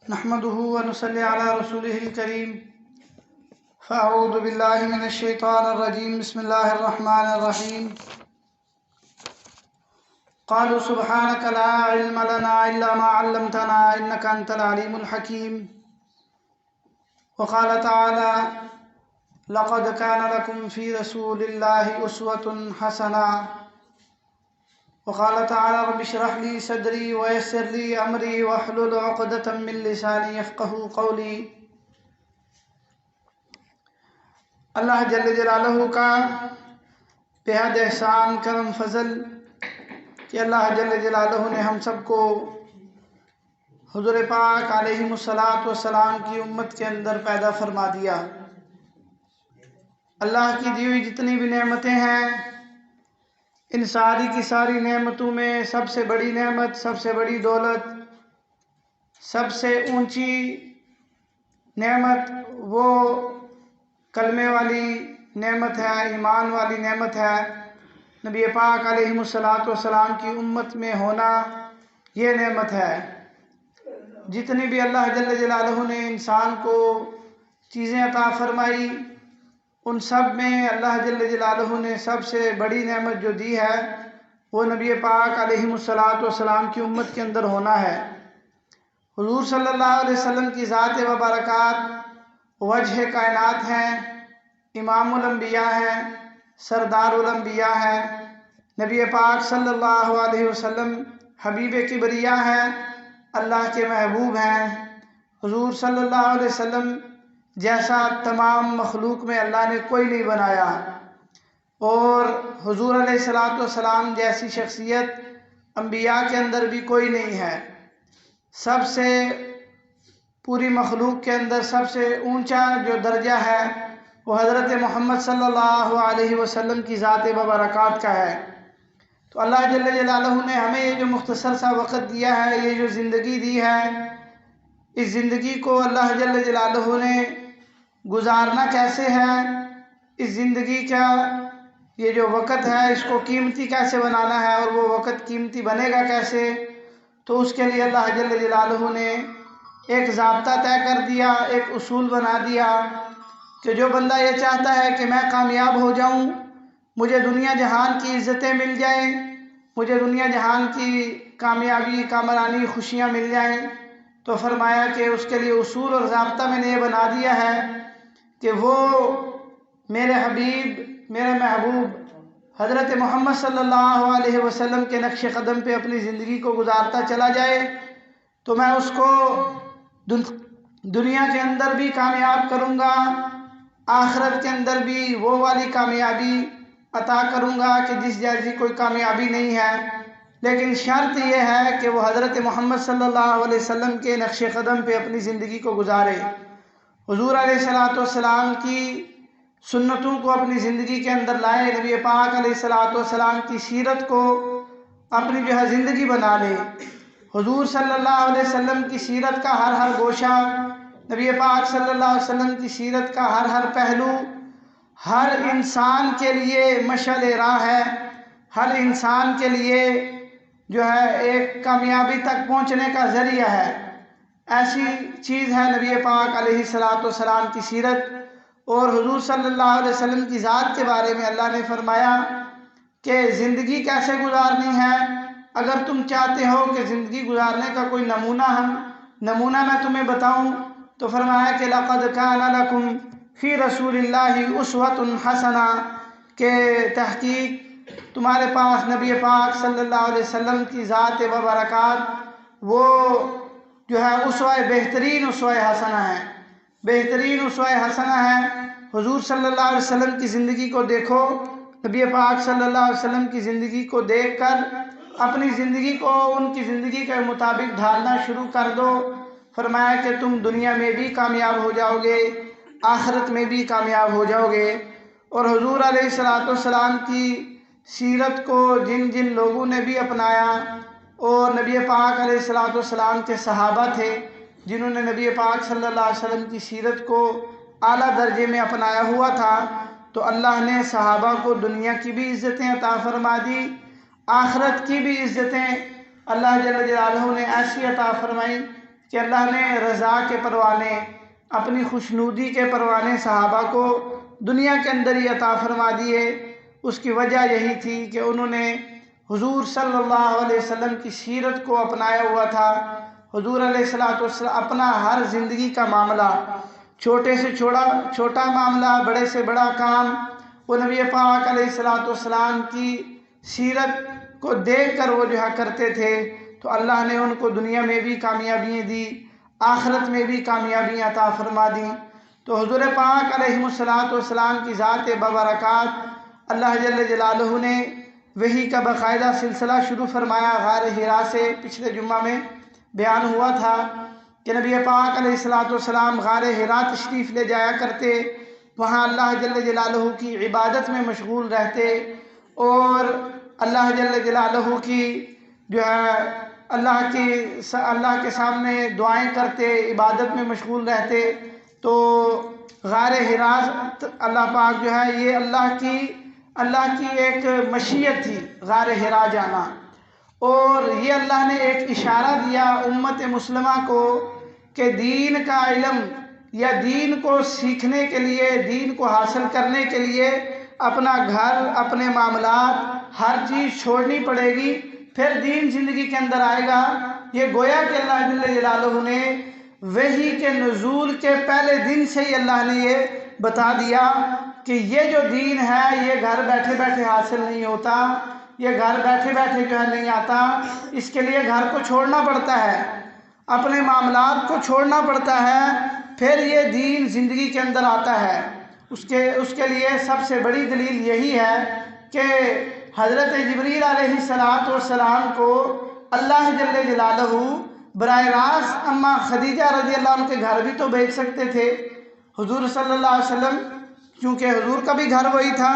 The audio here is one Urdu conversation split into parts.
نحمده ونصلي على رسوله الكريم فأعوذ بالله من الشيطان الرجيم بسم الله الرحمن الرحيم قالوا سبحانك لا علم لنا إلا ما علمتنا إنك أنت العليم الحكيم وقال تعالى لقد كان لكم في رسول الله أسوة حسنة وقال تعالى رب اشرح لي صدري ويسر لي أمري واحلل عقدة من لساني يفقهوا قولي۔ اللہ جل جلالہ کا بےحد احسان کرم فضل کہ اللہ جل جلالہ نے ہم سب کو حضور پاک علیہ الصلاۃ والسلام کی امت کے اندر پیدا فرما دیا۔ اللہ کی دی ہوئی جتنی بھی نعمتیں ہیں، ان ساری کی ساری نعمتوں میں سب سے بڑی نعمت، سب سے بڑی دولت، سب سے اونچی نعمت وہ کلمے والی نعمت ہے، ایمان والی نعمت ہے۔ نبی پاک علیہ الصلاۃ والسلام کی امت میں ہونا یہ نعمت ہے۔ جتنی بھی اللہ جل جلالہ نے انسان کو چیزیں عطا فرمائی، ان سب میں اللہ جل جلالہ نے سب سے بڑی نعمت جو دی ہے وہ نبی پاک علیہ الصلاۃ والسلام کی امت کے اندر ہونا ہے۔ حضور صلی اللہ علیہ وسلم کی ذات و برکات وجہ کائنات ہیں، امام الانبیاء ہیں، سردار الانبیاء ہیں۔ نبی پاک صلی اللہ علیہ وسلم حبیب کبریاء ہیں، اللہ کے محبوب ہیں۔ حضور صلی اللہ علیہ وسلم جیسا تمام مخلوق میں اللہ نے کوئی نہیں بنایا، اور حضور علیہ الصلاۃ والسلام جیسی شخصیت انبیاء کے اندر بھی کوئی نہیں ہے۔ سب سے پوری مخلوق کے اندر سب سے اونچا جو درجہ ہے وہ حضرت محمد صلی اللہ علیہ وسلم کی ذات و برکات کا ہے۔ تو اللہ جل جلالہ نے ہمیں یہ جو مختصر سا وقت دیا ہے، یہ جو زندگی دی ہے، اس زندگی کو اللہ جل جلالہ نے گزارنا کیسے ہے، اس زندگی کا یہ جو وقت ہے اس کو قیمتی کیسے بنانا ہے، اور وہ وقت قیمتی بنے گا کیسے، تو اس کے لیے اللہ جل جلالہ نے ایک ضابطہ طے کر دیا، ایک اصول بنا دیا کہ جو بندہ یہ چاہتا ہے کہ میں کامیاب ہو جاؤں، مجھے دنیا جہان کی عزتیں مل جائیں، مجھے دنیا جہان کی کامیابی، کامرانی، خوشیاں مل جائیں، تو فرمایا کہ اس کے لیے اصول اور ضابطہ میں نے یہ بنا دیا ہے کہ وہ میرے حبیب، میرے محبوب حضرت محمد صلی اللہ علیہ وسلم کے نقش قدم پہ اپنی زندگی کو گزارتا چلا جائے تو میں اس کو دنیا کے اندر بھی کامیاب کروں گا، آخرت کے اندر بھی وہ والی کامیابی عطا کروں گا کہ جس جیسی کوئی کامیابی نہیں ہے۔ لیکن شرط یہ ہے کہ وہ حضرت محمد صلی اللہ علیہ وسلم کے نقش قدم پہ اپنی زندگی کو گزارے، حضور علیہ الصلاۃ والسلام کی سنتوں کو اپنی زندگی کے اندر لائے، نبی پاک علیہ الصلاۃ والسلام کی سیرت کو اپنی جو ہے زندگی بنا لے۔ حضور صلی اللہ علیہ وسلم کی سیرت کا ہر ہر گوشہ، نبی پاک صلی اللہ علیہ وسلم کی سیرت کا ہر ہر پہلو ہر انسان کے لیے مشعل راہ ہے، ہر انسان کے لیے جو ہے ایک کامیابی تک پہنچنے کا ذریعہ ہے۔ ایسی چیز ہے نبی پاک علیہ الصلاۃ والسلام کی سیرت۔ اور حضور صلی اللہ علیہ وسلم کی ذات کے بارے میں اللہ نے فرمایا کہ زندگی کیسے گزارنی ہے، اگر تم چاہتے ہو کہ زندگی گزارنے کا کوئی نمونہ میں تمہیں بتاؤں تو فرمایا کہ لَقَدْ كَانَ لَكُمْ فِي رَسُولِ اللَّهِ أُسْوَةٌ حَسَنَةٌ، کہ تحقیق تمہارے پاس نبی پاک صلی اللہ علیہ وسلم کی ذات و برکات وہ جو ہے اسوہ بہترین اسوہ حسنہ ہے، بہترین اسوہ حسنہ ہے۔ حضور صلی اللہ علیہ وسلم کی زندگی کو دیکھو، نبی پاک صلی اللہ علیہ وسلم کی زندگی کو دیکھ کر اپنی زندگی کو ان کی زندگی کے مطابق ڈھالنا شروع کر دو۔ فرمایا کہ تم دنیا میں بھی کامیاب ہو جاؤ گے، آخرت میں بھی کامیاب ہو جاؤ گے۔ اور حضور علیہ الصلاۃ والسلام کی سیرت کو جن جن لوگوں نے بھی اپنایا، اور نبی پاک علیہ الصلاۃ والسلام کے صحابہ تھے جنہوں نے نبی پاک صلی اللہ علیہ وسلم کی سیرت کو اعلیٰ درجے میں اپنایا ہوا تھا، تو اللہ نے صحابہ کو دنیا کی بھی عزتیں عطا فرما دی، آخرت کی بھی عزتیں اللہ جل جلالہ نے ایسی عطا فرمائی کہ اللہ نے رضا کے پروانے، اپنی خوشنودی کے پروانے صحابہ کو دنیا کے اندر ہی عطا فرما دیے۔ اس کی وجہ یہی تھی کہ انہوں نے حضور صلی اللہ علیہ وسلم کی سیرت کو اپنایا ہوا تھا۔ حضور علیہ السلام اپنا ہر زندگی کا معاملہ، چھوٹے سے چھوٹا معاملہ، بڑے سے بڑا کام، وہ نبی پاک علیہ السلام کی سیرت کو دیکھ کر وہ کرتے تھے۔ تو اللہ نے ان کو دنیا میں بھی کامیابیاں دی، آخرت میں بھی کامیابیاں عطا فرما دی۔ تو حضور پاک علیہ السلام کی ذات ببرکات اللہ جل جلالہ نے وحی کا باقاعدہ سلسلہ شروع فرمایا غار حرا سے۔ پچھلے جمعہ میں بیان ہوا تھا کہ نبی پاک علیہ السلام غار حرا تشریف لے جایا کرتے، وہاں اللہ جل جلالہ کی عبادت میں مشغول رہتے، اور اللہ جل جلالہ کی اللہ کے سامنے دعائیں کرتے، عبادت میں مشغول رہتے۔ تو غار حرا اللہ پاک یہ اللہ کی ایک مشیت تھی غار حرا جانا، اور یہ اللہ نے ایک اشارہ دیا امت مسلمہ کو کہ دین کا علم یا دین کو سیکھنے کے لیے، دین کو حاصل کرنے کے لیے اپنا گھر، اپنے معاملات، ہر چیز چھوڑنی پڑے گی، پھر دین زندگی کے اندر آئے گا۔ یہ گویا کہ اللہ جل جلالہ نے وحی کے نزول کے پہلے دن سے ہی اللہ نے یہ بتا دیا کہ یہ جو دین ہے یہ گھر بیٹھے بیٹھے حاصل نہیں ہوتا، یہ گھر بیٹھے بیٹھے نہیں آتا، اس کے لیے گھر کو چھوڑنا پڑتا ہے، اپنے معاملات کو چھوڑنا پڑتا ہے، پھر یہ دین زندگی کے اندر آتا ہے۔ اس کے لیے سب سے بڑی دلیل یہی ہے کہ حضرت جبریل علیہ السلام کو اللہ جل جلالہ براہ راست اماں خدیجہ رضی اللہ عنہ کے گھر بھی تو بھیج سکتے تھے۔ حضور صلی اللہ علیہ وسلم، چونکہ حضور کا بھی گھر وہی تھا،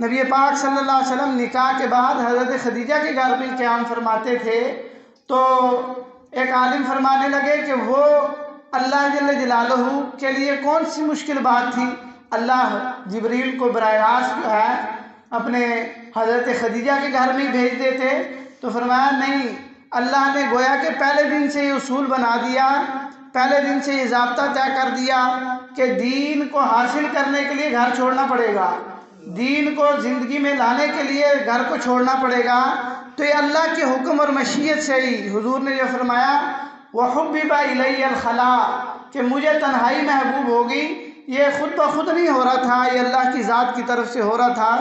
نبی پاک صلی اللہ علیہ وسلم نکاح کے بعد حضرت خدیجہ کے گھر بھی قیام فرماتے تھے۔ تو ایک عالم فرمانے لگے کہ وہ اللہ جل جلالہ کے لیے کون سی مشکل بات تھی، اللہ جبریل کو براہ راست اپنے حضرت خدیجہ کے گھر میں بھیج دیتے۔ تو فرمایا نہیں، اللہ نے گویا کہ پہلے دن سے یہ اصول بنا دیا، پہلے دن سے یہ ضابطہ طے کر دیا کہ دین کو حاصل کرنے کے لیے گھر چھوڑنا پڑے گا، دین کو زندگی میں لانے کے لیے گھر کو چھوڑنا پڑے گا۔ تو یہ اللہ کے حکم اور مشیت سے ہی حضور نے یہ فرمایا وَحُبِّبَ إِلَيَّ الْخَلَاءُ کہ مجھے تنہائی محبوب ہوگی۔ یہ خود بخود نہیں ہو رہا تھا، یہ اللہ کی ذات کی طرف سے ہو رہا تھا۔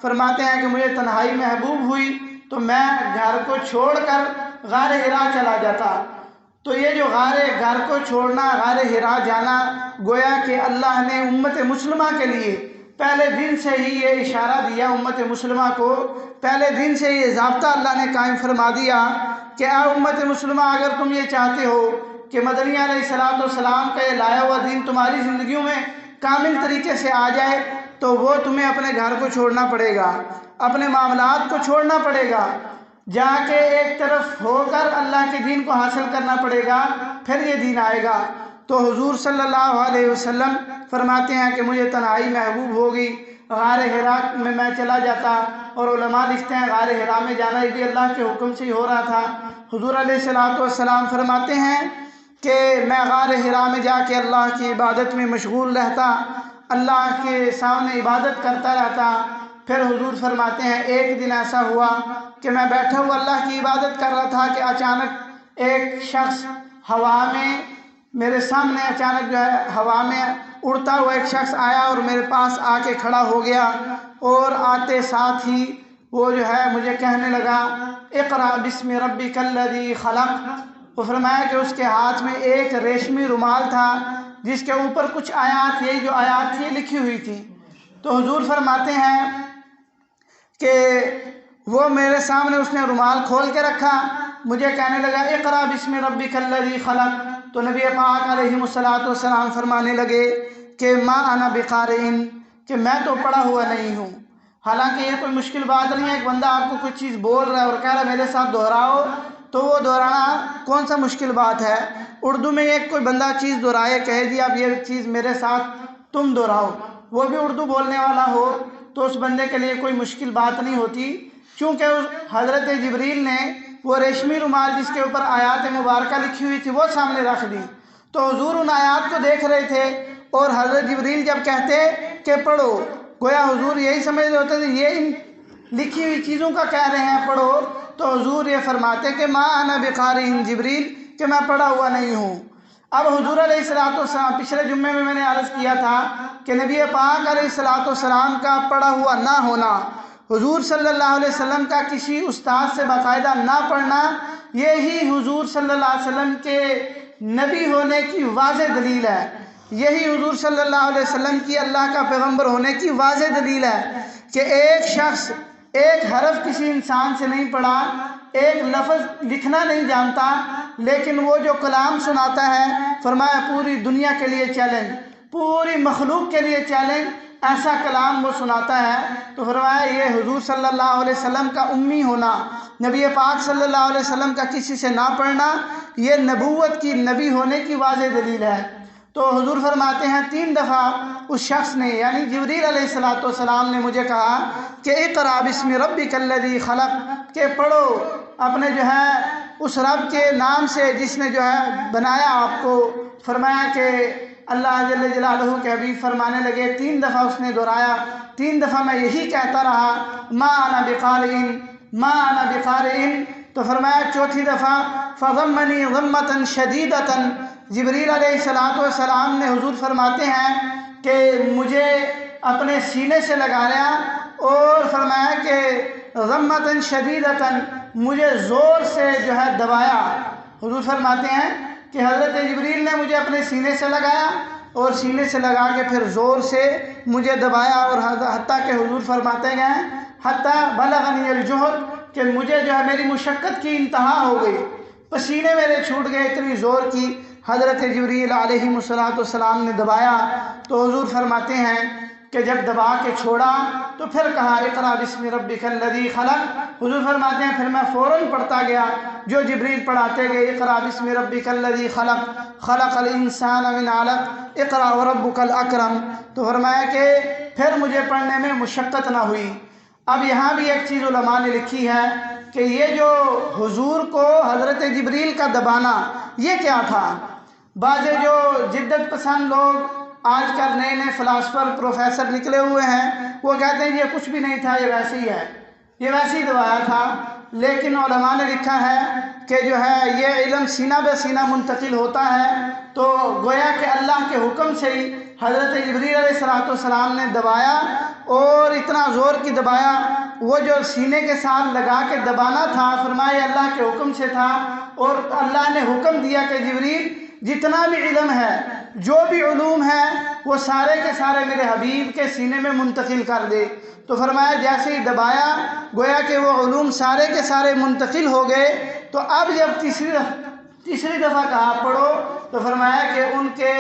فرماتے ہیں کہ مجھے تنہائی محبوب ہوئی تو میں گھر کو چھوڑ کر غار حرا چلا جاتا۔ تو یہ جو گھر کو چھوڑنا، غار حرا جانا، گویا کہ اللہ نے امت مسلمہ کے لیے پہلے دن سے ہی یہ اشارہ دیا، امت مسلمہ کو پہلے دن سے یہ ضابطہ اللہ نے قائم فرما دیا کہ اے امت مسلمہ، اگر تم یہ چاہتے ہو کہ مدنی علیہ السلام کا یہ لایا ہوا دین تمہاری زندگیوں میں کامل طریقے سے آ جائے، تو وہ تمہیں اپنے گھر کو چھوڑنا پڑے گا، اپنے معاملات کو چھوڑنا پڑے گا، جا کے ایک طرف ہو کر اللہ کے دین کو حاصل کرنا پڑے گا، پھر یہ دین آئے گا۔ تو حضور صلی اللہ علیہ وسلم فرماتے ہیں کہ مجھے تنہائی محبوب ہوگی، غار حرا میں چلا جاتا، اور علماء لکھتے ہیں غار حرا میں جانا یہ بھی اللہ کے حکم سے ہی ہو رہا تھا۔ حضور علیہ السلام فرماتے ہیں کہ میں غار حرا میں جا کے اللہ کی عبادت میں مشغول رہتا، اللہ کے سامنے عبادت کرتا رہتا۔ پھر حضور فرماتے ہیں ایک دن ایسا ہوا کہ میں بیٹھا ہوا اللہ کی عبادت کر رہا تھا کہ اچانک ایک شخص ہوا میں میرے سامنے اچانک ہوا میں اڑتا ہوا ایک شخص آیا اور میرے پاس آ کے کھڑا ہو گیا، اور آتے ساتھ ہی وہ مجھے کہنے لگا اقرأ بسم ربک الذی خلق۔ وہ فرمایا کہ اس کے ہاتھ میں ایک ریشمی رومال تھا جس کے اوپر کچھ آیات، یہی جو آیات تھی لکھی ہوئی تھی۔ تو حضور فرماتے ہیں کہ وہ میرے سامنے اس نے رومال کھول کے رکھا، مجھے کہنے لگا اقرأ بسم ربک الذی خلق۔ تو نبی پاک علیہ السلام فرمانے لگے کہ ما انا بقارئ، کہ میں تو پڑھا ہوا نہیں ہوں۔ حالانکہ یہ کوئی مشکل بات نہیں ہے، ایک بندہ آپ کو کچھ چیز بول رہا ہے اور کہہ رہا ہے میرے ساتھ دہراؤ، تو وہ دہرانا کون سا مشکل بات ہے۔ اردو میں ایک کوئی بندہ چیز دہرائے، کہے جی اب یہ چیز میرے ساتھ تم دہراؤ، وہ بھی اردو بولنے والا ہو تو اس بندے کے لیے کوئی مشکل بات نہیں ہوتی، چونکہ حضرت جبریل نے وہ ریشمی رومال جس کے اوپر آیات مبارکہ لکھی ہوئی تھی وہ سامنے رکھ دی. تو حضور ان آیات کو دیکھ رہے تھے اور حضرت جبریل جب کہتے کہ پڑھو، گویا حضور یہی سمجھ رہے ہوتے تھے یہ ان لکھی ہوئی چیزوں کا کہہ رہے ہیں پڑھو، تو حضور یہ فرماتے کہ ما انا بقارئ جبریل، کہ میں پڑھا ہوا نہیں ہوں. اب حضور علیہ الصلوۃ والسلام، پچھلے جمعے میں نے عرض کیا تھا کہ نبی پاک علیہ الصلوۃ والسلام کا پڑھا ہوا نہ ہونا، حضور صلی اللہ علیہ وسلم کا کسی استاد سے باقاعدہ نہ پڑھنا، یہی حضور صلی اللہ علیہ وسلم کے نبی ہونے کی واضح دلیل ہے. یہی حضور صلی اللہ علیہ وسلم کی اللہ کا پیغمبر ہونے کی واضح دلیل ہے کہ ایک شخص ایک حرف کسی انسان سے نہیں پڑھا، ایک لفظ لکھنا نہیں جانتا، لیکن وہ جو کلام سناتا ہے، فرمایا پوری دنیا کے لیے چیلنج، پوری مخلوق کے لیے چیلنج، ایسا کلام وہ سناتا ہے. تو فرمایا یہ حضور صلی اللہ علیہ وسلم کا امی ہونا، نبی پاک صلی اللہ علیہ وسلم کا کسی سے نہ پڑھنا، یہ نبوت کی، نبی ہونے کی واضح دلیل ہے. تو حضور فرماتے ہیں 3 دفعہ اس شخص نے یعنی جبریل علیہ الصلوۃ والسلام نے مجھے کہا کہ اقرأ بسم ربک الذی خلق، کہ پڑھو اپنے جو ہے اس رب کے نام سے جس نے جو ہے بنایا آپ کو. فرمایا کہ اللہ جل جلالہ کے حبیب فرمانے لگے، 3 دفعہ اس نے دہرایا، 3 دفعہ میں یہی کہتا رہا ما انا بقارئ ما انا بقارئ. تو فرمایا 4تھی دفعہ فضمنی ضمۃ شدیدۃ، جبریل علیہ الصلوۃ والسلام نے، حضور فرماتے ہیں کہ مجھے اپنے سینے سے لگایا اور فرمایا کہ ضمۃ شدیدۃ، مجھے زور سے جو ہے دبایا. حضور فرماتے ہیں کہ حضرت جبریل نے مجھے اپنے سینے سے لگایا اور سینے سے لگا کے پھر زور سے مجھے دبایا، اور حتیٰ کہ حضور فرماتے گئے حتیٰ بلغنی الجہد، کہ مجھے جو ہے میری مشقت کی انتہا ہو گئی، پسینے میرے چھوٹ گئے، اتنی زور کی حضرت جبریل علیہ الصلوۃ والسلام نے دبایا. تو حضور فرماتے ہیں کہ جب دبا کے چھوڑا تو پھر کہا اقرأ بسم ربک الذی خلق. حضور فرماتے ہیں پھر میں فوراً پڑھتا گیا جو جبریل پڑھاتے گئے، اقرأ بسم ربک الذی خلق خلق الانسان من علق اقرأ وربک الاکرم. تو فرمایا کہ پھر مجھے پڑھنے میں مشقت نہ ہوئی. اب یہاں بھی ایک چیز علماء نے لکھی ہے کہ یہ جو حضور کو حضرت جبریل کا دبانا یہ کیا تھا. بعض جو جدت پسند لوگ آج کل نئے نئے فلاسفر پروفیسر نکلے ہوئے ہیں، وہ کہتے ہیں یہ کچھ بھی نہیں تھا، یہ ویسے ہی ہے، یہ ویسے ہی دبایا تھا. لیکن علماء نے لکھا ہے کہ جو ہے یہ علم سینہ بہ سینہ منتقل ہوتا ہے. تو گویا کہ اللہ کے حکم سے ہی حضرت جبریل علیہ الصلوۃ والسلام نے دبایا، اور اتنا زور کی دبایا، وہ جو سینے کے ساتھ لگا کے دبانا تھا، فرمایا اللہ کے حکم سے تھا. اور اللہ نے حکم دیا کہ جبریل جتنا بھی علم ہے، جو بھی علوم ہے، وہ سارے کے سارے میرے حبیب کے سینے میں منتقل کر دے. تو فرمایا جیسے ہی دبایا گویا کہ وہ علوم سارے کے سارے منتقل ہو گئے. تو اب جب تیسری دفعہ کہا پڑھو، تو فرمایا کہ ان کے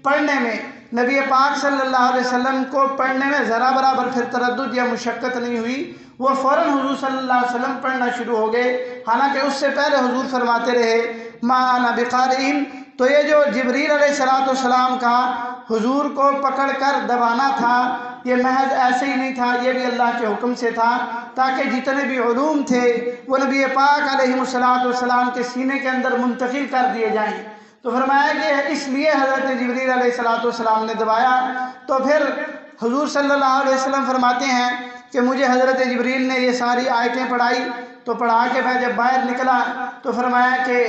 پڑھنے میں، نبی پاک صلی اللہ علیہ وسلم کو پڑھنے میں ذرا برابر پھر تردد یا مشقت نہیں ہوئی، وہ فوراً حضور صلی اللہ علیہ وسلم پڑھنا شروع ہو گئے. حالانکہ اس سے پہلے حضور فرماتے رہے ما انا بقارئ. تو یہ جو جبریل علیہ الصلوۃ والسلام کا حضور کو پکڑ کر دبانا تھا، یہ محض ایسے ہی نہیں تھا، یہ بھی اللہ کے حکم سے تھا، تاکہ جتنے بھی علوم تھے وہ نبی پاک علیہ الصلوۃ والسلام کے سینے کے اندر منتقل کر دیے جائیں. تو فرمایا کہ اس لیے حضرت جبریل علیہ الصلوۃ والسلام نے دبایا. تو پھر حضور صلی اللہ علیہ وسلم فرماتے ہیں کہ مجھے حضرت جبریل نے یہ ساری آیتیں پڑھائی. تو پڑھا کے میں جب باہر نکلا تو فرمایا کہ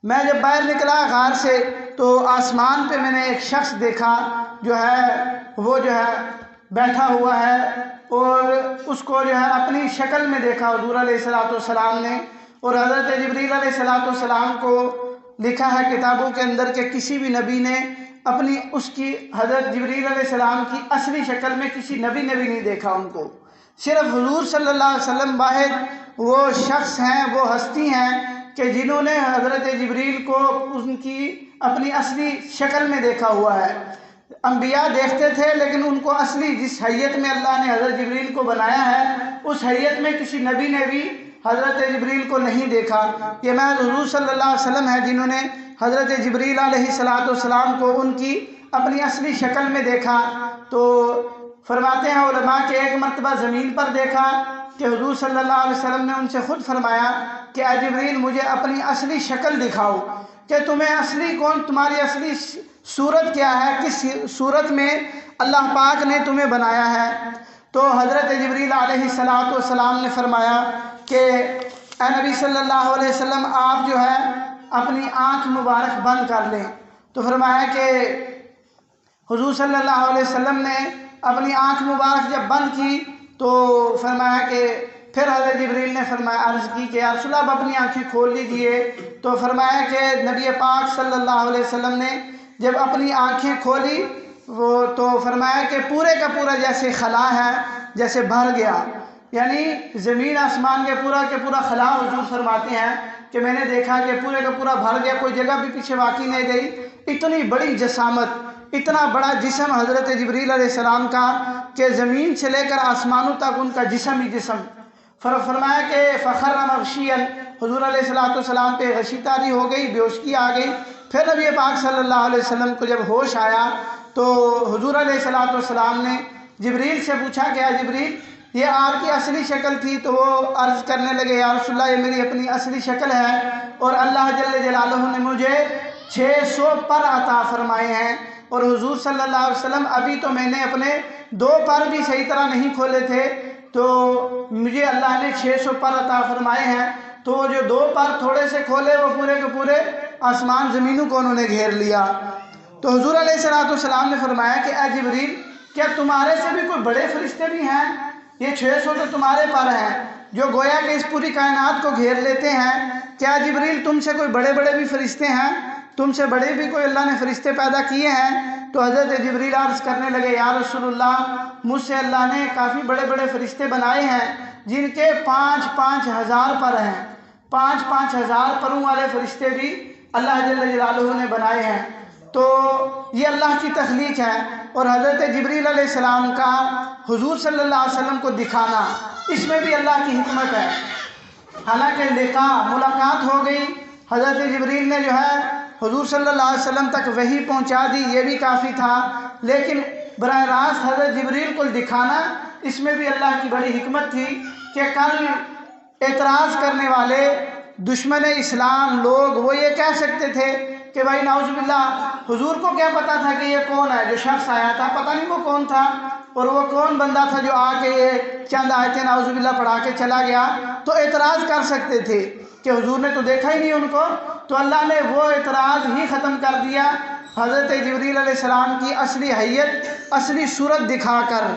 میں جب باہر نکلا غار سے تو آسمان پہ میں نے ایک شخص دیکھا جو ہے وہ جو ہے بیٹھا ہوا ہے، اور اس کو جو ہے اپنی شکل میں دیکھا حضور علیہ الصلوۃ والسلام نے. اور حضرت جبریل علیہ الصلوۃ والسلام کو لکھا ہے کتابوں کے اندر کہ کسی بھی نبی نے اپنی اس کی حضرت جبریل علیہ السلام کی اصلی شکل میں کسی نبی نے بھی نہیں دیکھا ان کو. صرف حضور صلی اللہ علیہ وسلم واحد وہ شخص ہیں، وہ ہستی ہیں کہ جنہوں نے حضرت جبریل کو ان کی اپنی اصلی شکل میں دیکھا ہوا ہے. انبیاء دیکھتے تھے لیکن ان کو اصلی جس حیت میں اللہ نے حضرت جبریل کو بنایا ہے اس حیت میں کسی نبی نے بھی حضرت جبریل کو نہیں دیکھا. یہ محض حضور صلی اللہ علیہ وسلم ہے جنہوں نے حضرت جبریل علیہ الصلوۃ والسلام کو ان کی اپنی اصلی شکل میں دیکھا. تو فرماتے ہیں علماء کہ ایک مرتبہ زمین پر دیکھا، کہ حضور صلی اللہ علیہ وسلم نے ان سے خود فرمایا کہ اے جبریل مجھے اپنی اصلی شکل دکھاؤ کہ تمہیں اصلی کون، تمہاری اصلی صورت کیا ہے، کس صورت میں اللہ پاک نے تمہیں بنایا ہے۔ تو حضرت جبریل علیہ السلام نے فرمایا کہ اے نبی صلی اللہ علیہ وسلم آپ جو ہے اپنی آنکھ مبارک بند کر لیں۔ تو فرمایا کہ حضور صلی اللہ علیہ وسلم نے اپنی آنکھ مبارک جب بند کی تو فرمایا کہ پھر حضرت جبریل نے فرمایا عرض کی کہ یا رسول اللہ آپ اپنی آنکھیں کھول لیجئے۔ تو فرمایا کہ نبی پاک صلی اللہ علیہ وسلم نے جب اپنی آنکھیں کھولی تو فرمایا کہ پورے کا پورا جیسے خلا ہے جیسے بھر گیا، یعنی زمین آسمان کے پورا خلا حضور فرماتے ہیں کہ میں نے دیکھا کہ پورے کا پورا بھر گیا، کوئی جگہ بھی پیچھے باقی نہیں رہی۔ اتنی بڑی جسامت، اتنا بڑا جسم حضرت جبریل علیہ السلام کا کہ زمین سے لے کر آسمانوں تک ان کا جسم ہی جسم۔ فرمایا کہ فخر مغشیا، حضور علیہ السلام پہ غشی طاری ہو گئی، بے ہوشی آ گئی۔ پھر نبی پاک صلی اللہ علیہ وسلم کو جب ہوش آیا تو حضور علیہ السلام نے جبریل سے پوچھا کہ اے جبریل یہ آپ کی اصلی شکل تھی؟ تو وہ عرض کرنے لگے یا رسول اللہ یہ میری اپنی اصلی شکل ہے اور اللہ جل جلالہ نے مجھے 600 پر عطا فرمائے ہیں، اور حضور صلی اللہ علیہ وسلم ابھی تو میں نے اپنے 2 پر بھی صحیح طرح نہیں کھولے تھے تو مجھے اللہ نے 600 پر عطا فرمائے ہیں۔ تو جو 2 پر تھوڑے سے کھولے وہ پورے کے پورے آسمان زمینوں کو انہوں نے گھیر لیا۔ تو حضور علیہ السلام نے فرمایا کہ اے جبریل کیا تمہارے سے بھی کوئی بڑے فرشتے بھی ہیں؟ یہ 600 تو تمہارے پر ہیں جو گویا کہ اس پوری کائنات کو گھیر لیتے ہیں، کیا جبریل تم سے کوئی بڑے بھی فرشتے ہیں؟ تم سے بڑے بھی کوئی اللہ نے فرشتے پیدا کیے ہیں؟ تو حضرت جبریل عرض کرنے لگے یا رسول اللہ مجھ سے اللہ نے کافی بڑے فرشتے بنائے ہیں جن کے 5-5 ہزار پر ہیں، 5-5 ہزار پروں والے فرشتے بھی اللہ جل جلالہ نے بنائے ہیں۔ تو یہ اللہ کی تخلیق ہے، اور حضرت جبریل علیہ السلام کا حضور صلی اللہ علیہ وسلم کو دکھانا اس میں بھی اللہ کی حکمت ہے۔ حالانکہ ملاقات ہو گئی، حضرت جبریل نے جو ہے حضور صلی اللہ علیہ وسلم تک وحی پہنچا دی، یہ بھی کافی تھا، لیکن براہ راست حضرت جبریل کو دکھانا اس میں بھی اللہ کی بڑی حکمت تھی کہ کل اعتراض کرنے والے دشمن اسلام لوگ وہ یہ کہہ سکتے تھے کہ بھائی نعوذ باللہ حضور کو کیا پتا تھا کہ یہ کون ہے جو شخص آیا تھا، پتہ نہیں وہ کون تھا اور وہ کون بندہ تھا جو آ کے یہ چند آیتیں نعوذ باللہ پڑھا کے چلا گیا، تو اعتراض کر سکتے تھے کہ حضور نے تو دیکھا ہی نہیں ان کو۔ تو اللہ نے وہ اعتراض ہی ختم کر دیا حضرت جبریل علیہ السلام کی اصلی حیت، اصلی صورت دکھا کر۔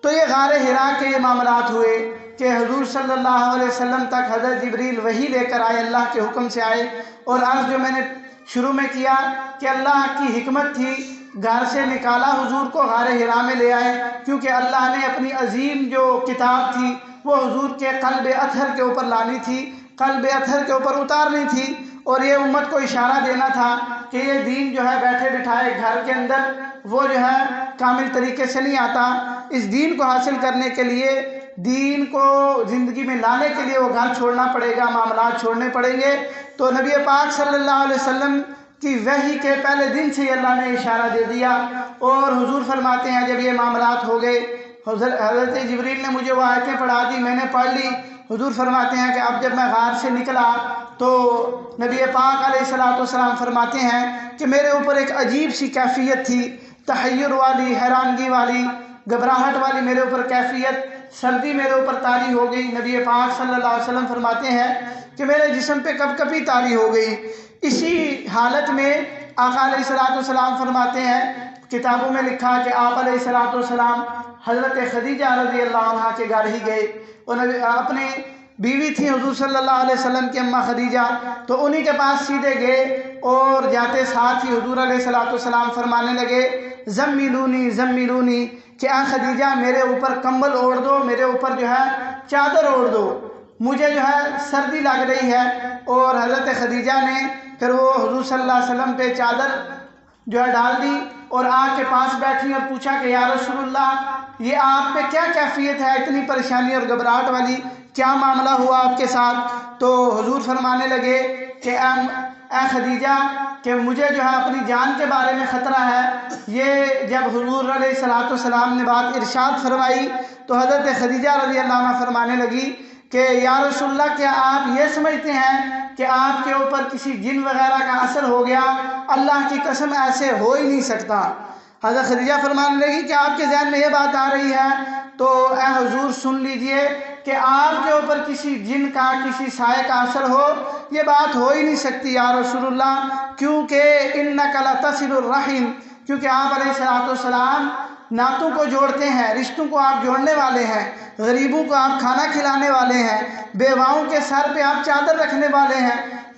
تو یہ غار حرا کے یہ معاملات ہوئے کہ حضور صلی اللہ علیہ وسلم تک حضرت جبریل وحی لے کر آئے، اللہ کے حکم سے آئے، اور عرض جو میں نے شروع میں کیا کہ اللہ کی حکمت تھی گھر سے نکالا حضور کو غار حرا میں لے آئے، کیونکہ اللہ نے اپنی عظیم جو کتاب تھی وہ حضور کے قلب اطہر کے اوپر لانی تھی، قلب اطہر کے اوپر اتارنی تھی، اور یہ امت کو اشارہ دینا تھا کہ یہ دین جو ہے بیٹھے بٹھائے گھر کے اندر وہ جو ہے کامل طریقے سے نہیں آتا۔ اس دین کو حاصل کرنے کے لیے، دین کو زندگی میں لانے کے لیے وہ گھر چھوڑنا پڑے گا، معاملات چھوڑنے پڑیں گے۔ تو نبی پاک صلی اللہ علیہ وسلم کی وحی کے پہلے دن سے اللہ نے اشارہ دے دیا، اور حضور فرماتے ہیں جب یہ معاملات ہو گئے حضرت جبریل نے مجھے وہ آیتیں پڑھا دی، میں نے پڑھ لی۔ حضور فرماتے ہیں کہ اب جب میں غار سے نکلا تو نبی پاک علیہ السلام فرماتے ہیں کہ میرے اوپر ایک عجیب سی کیفیت تھی، تحیر والی، حیرانگی والی، گھبراہٹ والی میرے اوپر کیفیت، سردی میرے اوپر طاری ہو گئی۔ نبی پاک صلی اللہ علیہ وسلم فرماتے ہیں کہ میرے جسم پہ کب کبھی طاری ہو گئی۔ اسی حالت میں آقا علیہ السلام فرماتے ہیں، کتابوں میں لکھا کہ آپ علیہ السلام حضرت خدیجہ رضی اللہ عنہ کے گھر ہی گئے، اور اپنے بیوی تھی حضور صلی اللہ علیہ وسلم کی اماں خدیجہ، تو انہی کے پاس سیدھے گئے، اور جاتے ساتھ ہی حضور علیہ السلام فرمانے لگے زملونی زملونی کہ اے خدیجہ میرے اوپر کمبل اوڑھ دو، میرے اوپر جو ہے چادر اوڑھ دو، مجھے جو ہے سردی لگ رہی ہے۔ اور حضرت خدیجہ نے پھر وہ حضور صلی اللہ علیہ وسلم پہ چادر جو ہے ڈال دی، اور آگ کے پاس بیٹھی اور پوچھا کہ یا رسول اللہ یہ آپ پہ کیا کیفیت ہے اتنی پریشانی اور گھبراہٹ والی، کیا معاملہ ہوا آپ کے ساتھ؟ تو حضور فرمانے لگے کہ اے خدیجہ کہ مجھے جو ہے اپنی جان کے بارے میں خطرہ ہے۔ یہ جب حضور علیہ الصلوۃ والسلام نے بات ارشاد فرمائی تو حضرت خدیجہ رضی اللہ عنہ فرمانے لگی کہ یا رسول اللہ کیا آپ یہ سمجھتے ہیں کہ آپ کے اوپر کسی جن وغیرہ کا اثر ہو گیا؟ اللہ کی قسم ایسے ہو ہی نہیں سکتا۔ حضرت خدیجہ فرمانے لگی کہ آپ کے ذہن میں یہ بات آ رہی ہے تو اے حضور سن لیجئے کہ آپ کے اوپر کسی جن کا کسی سائے کا اثر ہو، یہ بات ہو ہی نہیں سکتی یا رسول اللہ، کیونکہ اِنَّکَ لَتَصِلُ الرَّحِمَ، کیونکہ آپ علیہ الصلوۃ والسلام نعتوں کو جوڑتے ہیں، رشتوں کو آپ جوڑنے والے ہیں، غریبوں کو آپ کھانا کھلانے والے ہیں، بیواؤں کے سر پہ آپ چادر رکھنے والے ہیں،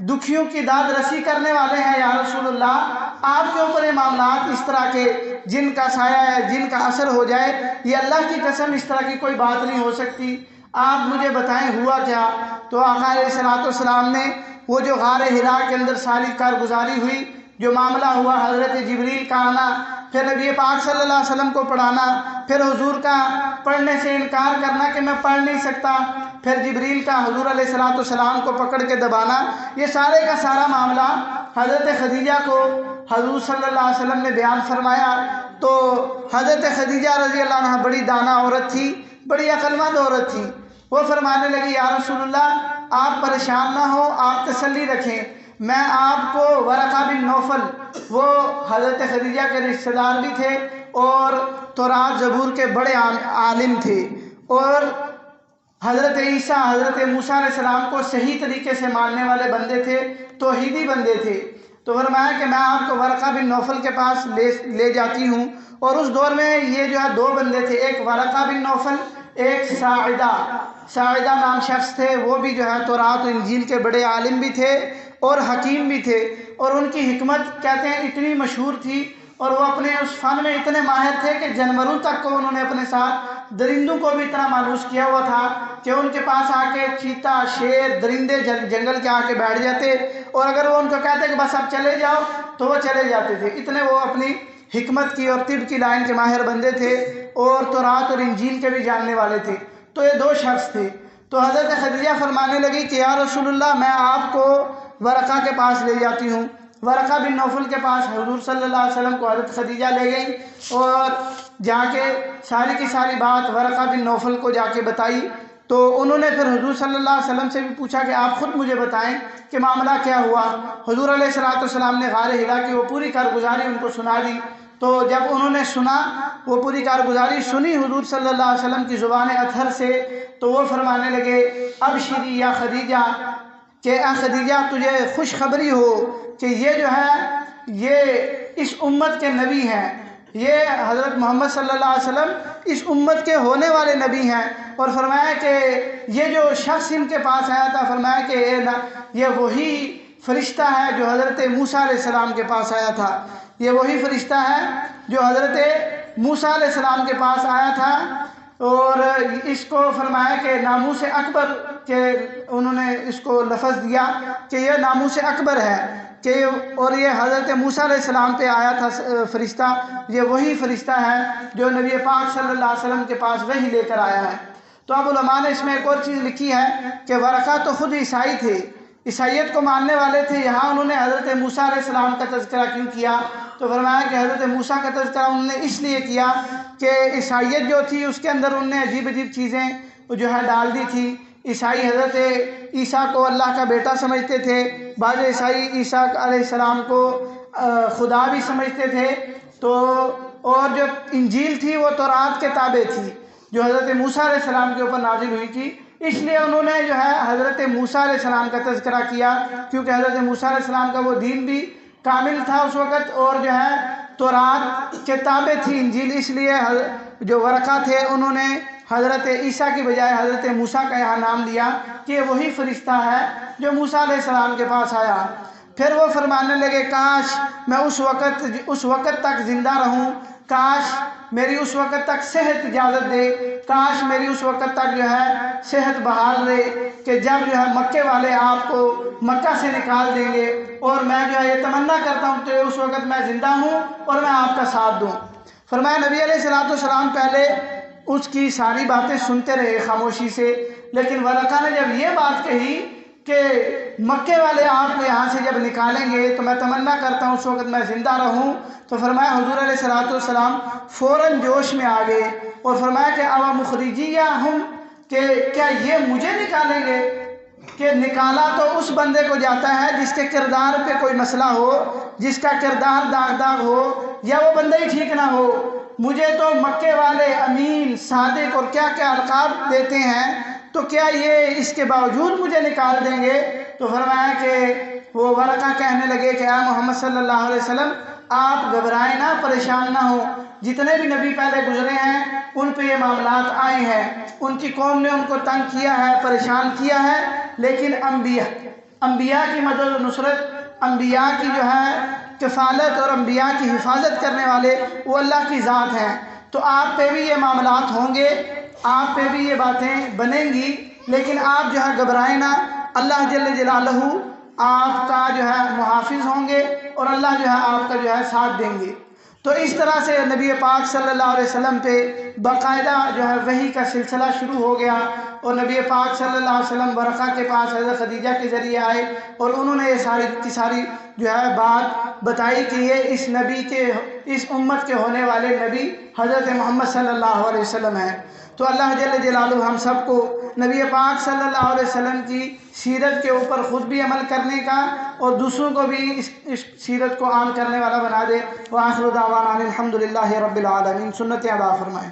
دکھیوں کی داد رسی کرنے والے ہیں یا رسول اللہ۔ آپ کے اوپر یہ معاملات اس طرح کے جن کا سایہ ہے، جن کا اثر ہو جائے، یہ اللہ کی قسم اس طرح کی کوئی بات نہیں ہو سکتی، آپ مجھے بتائیں ہوا کیا؟ تو آقا علیہ الصلوۃ والسلام نے وہ جو غار حرا کے اندر ساری کارگزاری ہوئی، جو معاملہ ہوا، حضرت جبریل کا آنا، پھر نبی پاک صلی اللہ علیہ وسلم کو پڑھانا، پھر حضور کا پڑھنے سے انکار کرنا کہ میں پڑھ نہیں سکتا، پھر جبریل کا حضور علیہ الصلوۃ والسلام کو پکڑ کے دبانا، یہ سارے کا سارا معاملہ حضرت خدیجہ کو حضور صلی اللہ علیہ وسلم نے بیان فرمایا۔ تو حضرت خدیجہ رضی اللہ عنہ بڑی دانا عورت تھی، بڑی عقل مند عورت تھی، وہ فرمانے لگی یا رسول اللہ آپ پریشان نہ ہو، آپ تسلی رکھیں، میں آپ کو ورقہ بن نوفل، وہ حضرت خدیجہ کے رشتہ دار بھی تھے اور تورات زبور کے بڑے عالم تھے، اور حضرت عیسیٰ حضرت موسیٰ علیہ السلام کو صحیح طریقے سے ماننے والے بندے تھے، توحیدی بندے تھے، تو فرمایا کہ میں آپ کو ورقہ بن نوفل کے پاس لے جاتی ہوں۔ اور اس دور میں یہ جو ہے دو بندے تھے، ایک ورقہ بن نوفل، ایک ساعدہ نام شخص تھے، وہ بھی جو ہے تورات و انجیل کے بڑے عالم بھی تھے اور حکیم بھی تھے، اور ان کی حکمت کہتے ہیں اتنی مشہور تھی اور وہ اپنے اس فن میں اتنے ماہر تھے کہ جانوروں تک کو انہوں نے اپنے ساتھ، درندوں کو بھی اتنا مانوس کیا ہوا تھا کہ ان کے پاس آ کے چیتا، شیر، درندے جنگل کے آ کے بیٹھ جاتے، اور اگر وہ ان کو کہتے کہ بس اب چلے جاؤ تو وہ چلے جاتے تھے، اتنے وہ اپنی حکمت کی اور طب کی لائن کے ماہر بندے تھے اور تورات اور انجیل کے بھی جاننے والے تھے۔ تو یہ دو شخص تھے، تو حضرت خدیجہ فرمانے لگی کہ یا رسول اللہ میں آپ کو ورقہ کے پاس لے جاتی ہوں۔ ورقہ بن نوفل کے پاس حضور صلی اللہ علیہ وسلم کو حضرت خدیجہ لے گئی اور جا کے ساری کی ساری بات ورقہ بن نوفل کو جا کے بتائی، تو انہوں نے پھر حضور صلی اللہ علیہ وسلم سے بھی پوچھا کہ آپ خود مجھے بتائیں کہ معاملہ کیا ہوا۔ حضور علیہ الصلوۃ والسلام نے غار حرا کی وہ پوری کارگزاری ان کو سنا دی، تو جب انہوں نے سنا، وہ پوری کارگزاری سنی حضور صلی اللہ علیہ وسلم کی زبان اطہر سے، تو وہ فرمانے لگے ابشری یا خدیجہ، کہ اے خدیجہ تجھے خوشخبری ہو کہ یہ جو ہے یہ اس امت کے نبی ہیں، یہ حضرت محمد صلی اللہ علیہ وسلم اس امت کے ہونے والے نبی ہیں، اور فرمایا کہ یہ جو شخص ان کے پاس آیا تھا، فرمایا کہ یہ وہی فرشتہ ہے جو حضرت موسیٰ علیہ السلام کے پاس آیا تھا، یہ وہی فرشتہ ہے جو حضرت موسیٰ علیہ السلام کے پاس آیا تھا، اور اس کو فرمایا کہ ناموس اکبر کہ انہوں نے اس کو لفظ دیا کہ یہ ناموس اکبر ہے کہ، اور یہ حضرت موسیٰ علیہ السلام پہ آیا تھا فرشتہ، یہ وہی فرشتہ ہے جو نبی پاک صلی اللہ علیہ وسلم کے پاس وحی لے کر آیا ہے۔ تو اب علماء نے اس میں ایک اور چیز لکھی ہے کہ ورقہ تو خود عیسائی تھے، عیسائیت کو ماننے والے تھے، یہاں انہوں نے حضرت موسیٰ علیہ السلام کا تذکرہ کیوں کیا؟ تو فرمایا کہ حضرت موسیٰ کا تذکرہ انہوں نے اس لیے کیا کہ عیسائیت جو تھی اس کے اندر انہوں نے عجیب عجیب چیزیں جو ہے ڈال دی تھی۔ عیسائی حضرت عیسیٰ کو اللہ کا بیٹا سمجھتے تھے، بعض عیسائی عیسیٰ علیہ السلام کو خدا بھی سمجھتے تھے، تو اور جو انجیل تھی وہ تورات کے تابع تھی جو حضرت موسیٰ علیہ السلام کے اوپر نازل ہوئی تھی، اس لیے انہوں نے جو ہے حضرت موسیٰ علیہ السلام کا تذکرہ کیا، کیونکہ حضرت موسیٰ علیہ السلام کا وہ دین بھی کامل تھا اس وقت، اور جو ہے تورات کے تابع تھی انجیل، اس لیے جو ورقہ تھے انہوں نے حضرت عیسیٰ کی بجائے حضرت موسیٰ کا یہاں نام لیا کہ وہی فرشتہ ہے جو موسیٰ علیہ السلام کے پاس آیا۔ پھر وہ فرمانے لگے کاش میں اس وقت تک زندہ رہوں، کاش میری اس وقت تک صحت اجازت دے، کاش میری اس وقت تک جو ہے صحت بحال رہے کہ جب جو ہے مکے والے آپ کو مکہ سے نکال دیں گے، اور میں جو ہے یہ تمنا کرتا ہوں کہ اس وقت میں زندہ ہوں اور میں آپ کا ساتھ دوں۔ فرمایا نبی علیہ الصلوۃ والسلام پہلے اس کی ساری باتیں سنتے رہے خاموشی سے، لیکن ورقہ نے جب یہ بات کہی کہ مکے والے آپ کو یہاں سے جب نکالیں گے تو میں تمنا کرتا ہوں اس وقت میں زندہ رہوں. تو فرمایا حضور علیہ الصلوۃ والسلام فوراً جوش میں آ گئے اور فرمایا کہ اوا مخرجیہ ہم، کہ کیا یہ مجھے نکالیں گے؟ کہ نکالا تو اس بندے کو جاتا ہے جس کے کردار پہ کوئی مسئلہ ہو، جس کا کردار داغ ہو، یا وہ بندہ ہی ٹھیک نہ ہو. مجھے تو مکے والے امین، صادق اور کیا کیا القاب دیتے ہیں، تو کیا یہ اس کے باوجود مجھے نکال دیں گے؟ تو فرمایا کہ وہ ورقہ کہنے لگے کہ اے محمد صلی اللہ علیہ وسلم آپ گھبرائیں نہ، پریشان نہ ہو. جتنے بھی نبی پہلے گزرے ہیں ان پہ یہ معاملات آئے ہیں، ان کی قوم نے ان کو تنگ کیا ہے، پریشان کیا ہے، لیکن انبیاء کی مدد و نصرت، انبیاء کی جو ہے کفالت اور انبیاء کی حفاظت کرنے والے وہ اللہ کی ذات ہیں. تو آپ پہ بھی یہ معاملات ہوں گے، آپ پہ بھی یہ باتیں بنیں گی، لیکن آپ جو ہے گھبرائیں نہ. اللہ جل جلالہ آپ کا جو ہے محافظ ہوں گے اور اللہ جو ہے آپ کا جو ہے ساتھ دیں گے. تو اس طرح سے نبی پاک صلی اللہ علیہ وسلم پہ باقاعدہ جو ہے وحی کا سلسلہ شروع ہو گیا، اور نبی پاک صلی اللہ علیہ وسلم ورقہ کے پاس حضرت خدیجہ کے ذریعے آئے اور انہوں نے یہ ساری کی ساری جو ہے بات بتائی کہ یہ اس نبی کے، اس امت کے ہونے والے نبی حضرت محمد صلی اللہ علیہ وسلم ہیں. تو اللہ جل جلالہ ہم سب کو نبی پاک صلی اللہ علیہ وسلم کی سیرت کے اوپر خود بھی عمل کرنے کا اور دوسروں کو بھی اس سیرت کو عام کرنے والا بنا دے. وآخر دعوانا الحمدللہ رب العالمین. سنت ادا فرمائیں.